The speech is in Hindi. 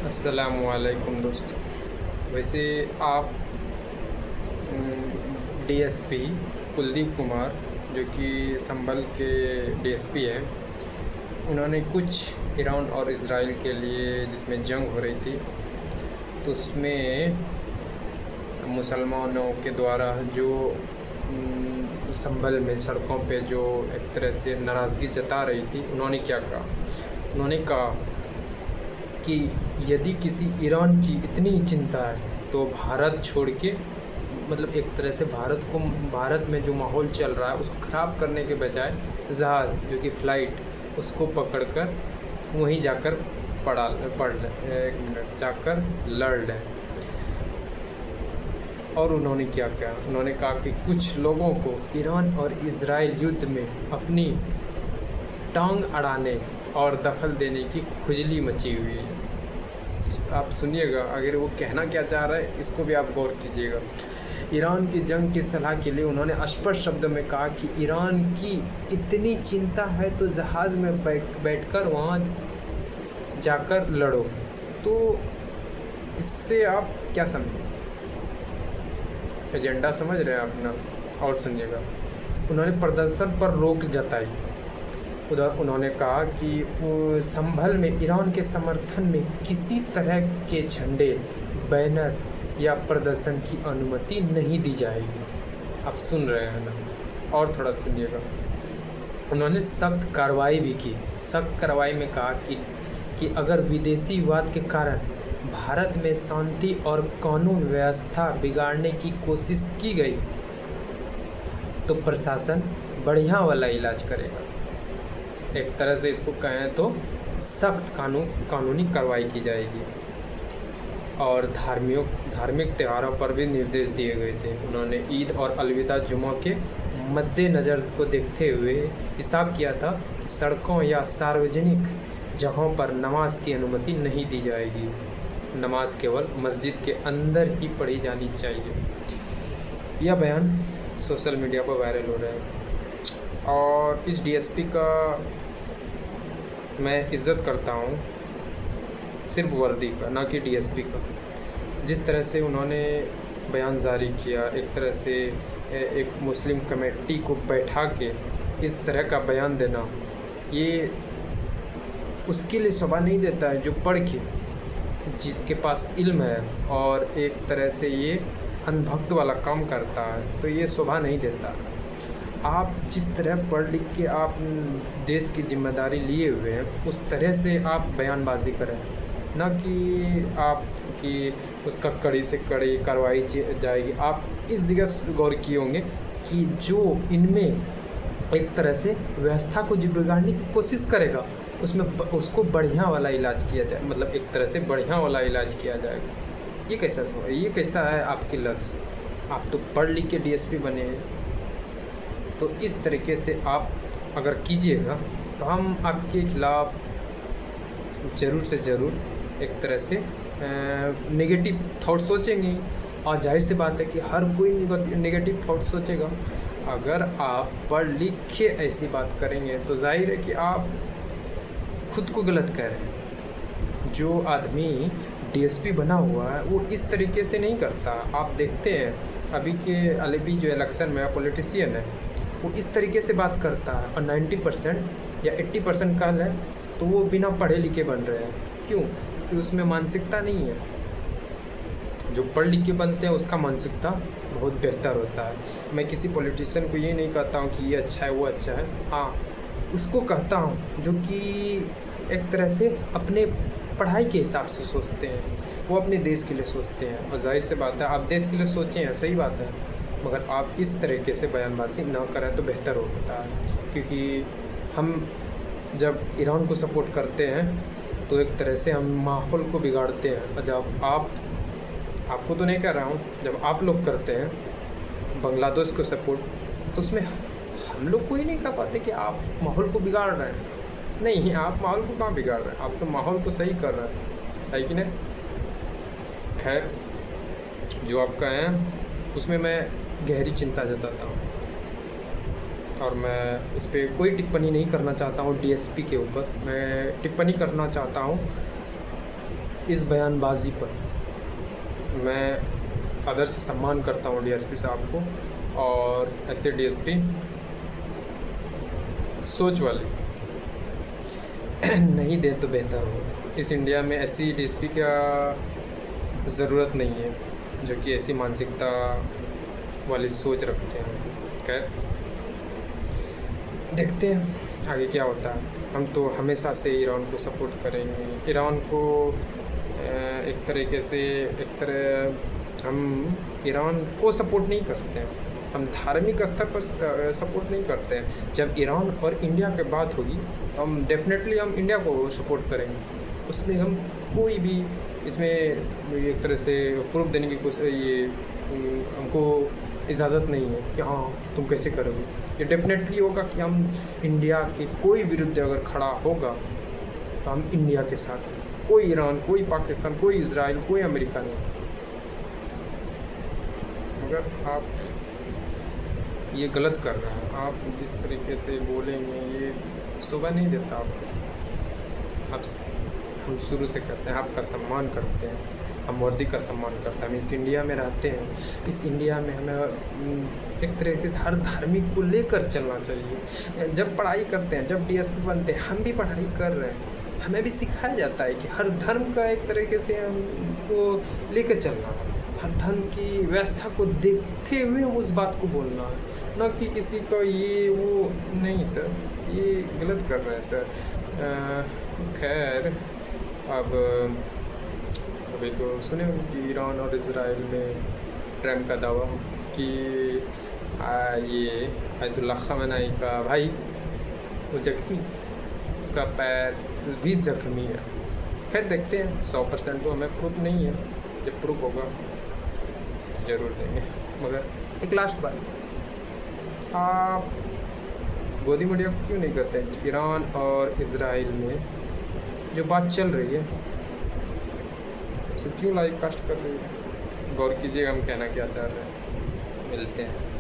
अस्सलामुअलैकुम दोस्तों। वैसे आप डीएसपी कुलदीप कुमार, जो कि संभल के डीएसपी हैं, उन्होंने कुछ ईरान और इज़राइल के लिए जिसमें जंग हो रही थी, तो उसमें मुसलमानों के द्वारा जो संभल में सड़कों पे जो एक तरह से नाराज़गी जता रही थी, उन्होंने क्या कहा? उन्होंने कहा कि यदि किसी ईरान की इतनी चिंता है तो भारत छोड़ के, मतलब एक तरह से भारत में जो माहौल चल रहा है उसको ख़राब करने के बजाय जहाज़ जो कि फ़्लाइट उसको पकड़कर वहीं जाकर एक मिनट जाकर लड़ लें। और उन्होंने क्या कहा? उन्होंने कहा कि कुछ लोगों को ईरान और इज़राइल युद्ध में अपनी टांग अड़ाने और दखल देने की खुजली मची हुई है। आप सुनिएगा, अगर वो कहना क्या चाह रहा है इसको भी आप गौर कीजिएगा। ईरान की जंग की सलाह के लिए उन्होंने स्पष्ट शब्दों में कहा कि ईरान की इतनी चिंता है तो जहाज़ में बैठकर वहाँ जाकर लड़ो। तो इससे आप क्या समझें? एजेंडा समझ रहे हैं अपना? और सुनिएगा, उन्होंने प्रदर्शन पर रोक जताई। उधर उन्होंने कहा कि संभल में ईरान के समर्थन में किसी तरह के झंडे, बैनर या प्रदर्शन की अनुमति नहीं दी जाएगी। आप सुन रहे हैं ना? और थोड़ा सुनिएगा, उन्होंने सख्त कार्रवाई भी की। सख्त कार्रवाई में कहा कि अगर विदेशी विवाद के कारण भारत में शांति और कानून व्यवस्था बिगाड़ने की कोशिश की गई तो प्रशासन बढ़िया वाला इलाज करेगा। एक तरह से इसको कहें तो सख्त कानूनी कार्रवाई की जाएगी। और धार्मिक त्योहारों पर भी निर्देश दिए गए थे। उन्होंने ईद और अलविदा जुमा के मद्देनज़र को देखते हुए हिसाब किया था कि सड़कों या सार्वजनिक जगहों पर नमाज की अनुमति नहीं दी जाएगी। नमाज केवल मस्जिद के अंदर ही पढ़ी जानी चाहिए। यह बयान सोशल मीडिया पर वायरल हो रहा है। और इस डीएसपी का मैं इज़्ज़त करता हूँ, सिर्फ वर्दी का, ना कि डीएसपी का। जिस तरह से उन्होंने बयान जारी किया, एक तरह से एक मुस्लिम कमेटी को बैठा के इस तरह का बयान देना, ये उसके लिए शोभा नहीं देता है जो पढ़ के, जिसके पास इल्म है, और एक तरह से ये अंधभक्त वाला काम करता है, तो ये शोभा नहीं देता। आप जिस तरह पढ़ लिख के आप देश की जिम्मेदारी लिए हुए हैं, उस तरह से आप बयानबाजी करें, ना कि आप कि उसका कड़ी से कड़ी कार्रवाई जाएगी। आप इस जगह गौर किए होंगे कि जो इनमें एक तरह से व्यवस्था को जो बिगाड़ने की कोशिश करेगा उसमें उसको बढ़िया वाला इलाज किया जाए, मतलब एक तरह से बढ़िया वाला इलाज किया जाएगा। ये कैसा है आपके लफ्ज़? आप तो पढ़ लिख के डीएसपी बने हैं, तो इस तरीके से आप अगर कीजिएगा तो हम आपके खिलाफ़ ज़रूर से ज़रूर एक तरह से नेगेटिव थॉट सोचेंगे। और जाहिर सी बात है कि हर कोई नेगेटिव थॉट सोचेगा। अगर आप पढ़ लिख के ऐसी बात करेंगे तो जाहिर है कि आप खुद को गलत कह रहे हैं। जो आदमी डीएसपी बना हुआ है वो इस तरीके से नहीं करता। आप देखते हैं अभी जो इलेक्शन में पॉलिटिशियन है वो इस तरीके से बात करता है, और 90% या 80% कल है तो वो बिना पढ़े लिखे बन रहे हैं। क्यों? कि उसमें मानसिकता नहीं है। जो पढ़ लिख के बनते हैं उसका मानसिकता बहुत बेहतर होता है। मैं किसी पॉलिटिशियन को ये नहीं कहता हूँ कि ये अच्छा है वो अच्छा है, हाँ उसको कहता हूँ जो कि एक तरह से अपने पढ़ाई के हिसाब से सोचते हैं, वो अपने देश के लिए सोचते हैं। और जाहिर सी बात है आप देश के लिए सोचें हैं, सही बात है, मगर आप इस तरीके से बयानबाजी ना करें तो बेहतर होता है। क्योंकि हम जब ईरान को सपोर्ट करते हैं तो एक तरह से हम माहौल को बिगाड़ते हैं। और जब आपको तो नहीं कह रहा हूँ, जब आप लोग करते हैं बांग्लादेश को सपोर्ट, तो उसमें हम लोग कोई नहीं कह पाते कि आप माहौल को बिगाड़ रहे हैं। नहीं, आप माहौल को कहाँ बिगाड़ रहे हैं, आप तो माहौल को सही कर रहे हैं, है कि नहीं? खैर, जो आपका है उसमें मैं गहरी चिंता जताता हूँ, और मैं इस पर कोई टिप्पणी नहीं करना चाहता हूँ। डीएसपी के ऊपर मैं टिप्पणी करना चाहता हूँ इस बयानबाजी पर मैं आदर से सम्मान करता हूँ डीएसपी साहब को, और ऐसे डीएसपी सोच वाले नहीं दे तो बेहतर हो। इस इंडिया में ऐसी डीएसपी का ज़रूरत नहीं है जो कि ऐसी मानसिकता वाली सोच रखते हैं। खैर देखते हैं आगे क्या होता है। हम तो हमेशा से ईरान को सपोर्ट करेंगे। ईरान को एक तरीके से हम ईरान को सपोर्ट नहीं करते हैं, हम धार्मिक स्तर पर सपोर्ट नहीं करते हैं। जब ईरान और इंडिया की बात होगी तो हम डेफिनेटली हम इंडिया को सपोर्ट करेंगे। उसमें हम कोई भी इसमें एक तरह से प्रूफ देने की कोशिश हमको इजाज़त नहीं है कि हाँ तुम कैसे करोगे। ये डेफिनेटली होगा कि हम इंडिया के कोई विरुद्ध अगर खड़ा होगा तो हम इंडिया के साथ, कोई ईरान, कोई पाकिस्तान, कोई इजराइल, कोई अमेरिका नहीं। मगर आप ये गलत कर रहे हैं। आप जिस तरीके से बोलेंगे ये शोभा नहीं देता आपको। आप हम शुरू से कहते हैं आपका सम्मान करते हैं, हम वर्दी का सम्मान करते हैं। हम इस इंडिया में रहते हैं, इस इंडिया में हमें एक तरीके से हर धार्मिक को लेकर चलना चाहिए। जब पढ़ाई करते हैं, जब डीएसपी बनते हैं, हम भी पढ़ाई कर रहे हैं, हमें भी सिखाया जाता है कि हर धर्म का एक तरीके से हमको लेकर चलना है। हर धर्म की व्यवस्था को देखते हुए हम उस बात को बोलना है, ना कि किसी का ये वो नहीं। सर ये गलत कर रहे हैं सर। खैर अब अभी तो सुने कि ईरान और इजराइल में ट्रम्प का दावा कि ये आयतुल्लाह खamenei का भाई वो जख्मी, उसका पैर भी जख्मी है। खैर देखते हैं, 100% तो हमें प्रूफ नहीं है, जब प्रूफ होगा ज़रूर देंगे। मगर एक लास्ट बात, आप गोदी मीडिया क्यों नहीं करते हैं? ईरान और इजराइल में जो बात चल रही है उसे क्यों लाइव कास्ट कर रही है? गौर कीजिएगा हम कहना क्या चाह रहे हैं। मिलते हैं।